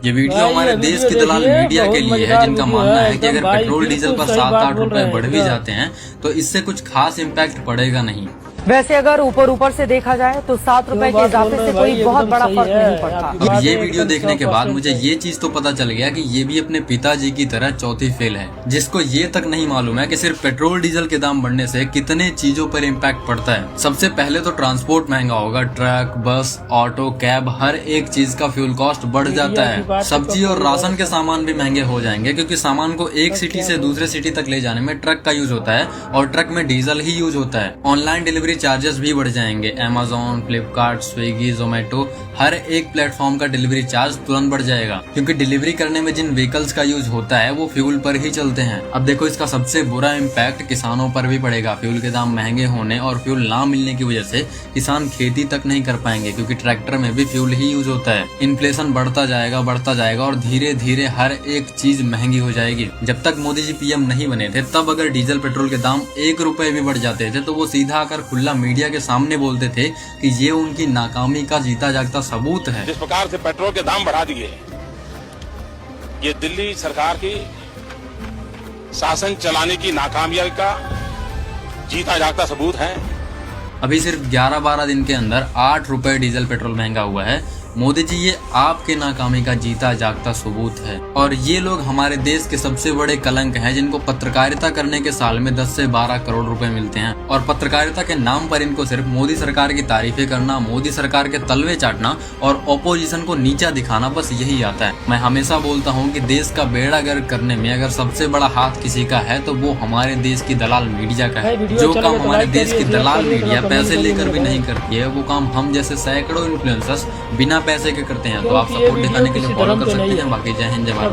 ये वीडियो हमारे देश की दलाल मीडिया के लिए है, जिनका मानना है कि अगर पेट्रोल डीजल पर 7-8 रुपए बढ़ भी जाते हैं तो इससे कुछ खास इम्पैक्ट पड़ेगा नहीं। वैसे अगर ऊपर से देखा जाए तो 7 रुपए के इजाफे से कोई बहुत बड़ा फर्क नहीं पड़ता। अब ये वीडियो देखने के बाद मुझे ये चीज तो पता चल गया कि ये भी अपने पिताजी की तरह चौथी फेल है, जिसको ये तक नहीं मालूम है कि सिर्फ पेट्रोल डीजल के दाम बढ़ने से कितने चीजों पर इम्पैक्ट पड़ता है। सबसे पहले तो ट्रांसपोर्ट महंगा होगा, ट्रक, बस, ऑटो, कैब, हर एक चीज का फ्यूल कॉस्ट बढ़ जाता है। सब्जी और राशन के सामान भी महंगे हो जाएंगे, क्योंकि सामान को एक सिटी से दूसरे सिटी तक ले जाने में ट्रक का यूज होता है और ट्रक में डीजल ही यूज होता है। ऑनलाइन डिलीवरी चार्जेस भी बढ़ जाएंगे। Amazon, फ्लिपकार्ट, स्विगी, जोमेटो, हर एक प्लेटफॉर्म का डिलीवरी चार्ज तुरंत बढ़ जाएगा, क्योंकि डिलीवरी करने में जिन व्हीकल्स का यूज होता है वो फ्यूल पर ही चलते हैं। अब देखो, इसका सबसे बुरा इम्पैक्ट किसानों पर भी पड़ेगा। फ्यूल के दाम महंगे होने और फ्यूल ना मिलने की वजह से किसान खेती तक नहीं कर पाएंगे, क्योंकि ट्रैक्टर में भी फ्यूल ही यूज होता है। इन्फ्लेशन बढ़ता जाएगा और धीरे धीरे हर एक चीज महंगी हो जाएगी। जब तक मोदी जी पीएम नहीं बने थे, तब अगर डीजल पेट्रोल के दाम 1 रुपए भी बढ़ जाते थे तो वो सीधा आकर खुला मीडिया के सामने बोलते थे कि ये उनकी नाकामी का जीता जागता सबूत है। जिस प्रकार से पेट्रोल के दाम बढ़ा दिए, ये दिल्ली सरकार की शासन चलाने की नाकामयाबी का जीता जागता सबूत है। अभी सिर्फ 11-12 दिन के अंदर 8 रुपए डीजल पेट्रोल महंगा हुआ है। मोदी जी, ये आपके नाकामी का जीता जागता सबूत है। और ये लोग हमारे देश के सबसे बड़े कलंक हैं, जिनको पत्रकारिता करने के साल में 10 से 12 करोड़ रुपए मिलते हैं। और पत्रकारिता के नाम पर इनको सिर्फ मोदी सरकार की तारीफें करना, मोदी सरकार के तलवे चाटना और ऑपोजिशन को नीचा दिखाना, बस यही आता है। मैं हमेशा बोलता हूँ कि देश का बेड़ा गर्क करने में अगर सबसे बड़ा हाथ किसी का है तो वो हमारे देश की दलाल मीडिया का है। जो काम हमारे देश की दलाल मीडिया पैसे लेकर भी नहीं करती है, वो काम हम जैसे सैकड़ों इन्फ्लुएंसर्स बिना पैसे के करते हैं। तो आप सपोर्ट दिखाने के लिए फॉलो कर सकते हैं। बाकी जय हिंद, जय भारत।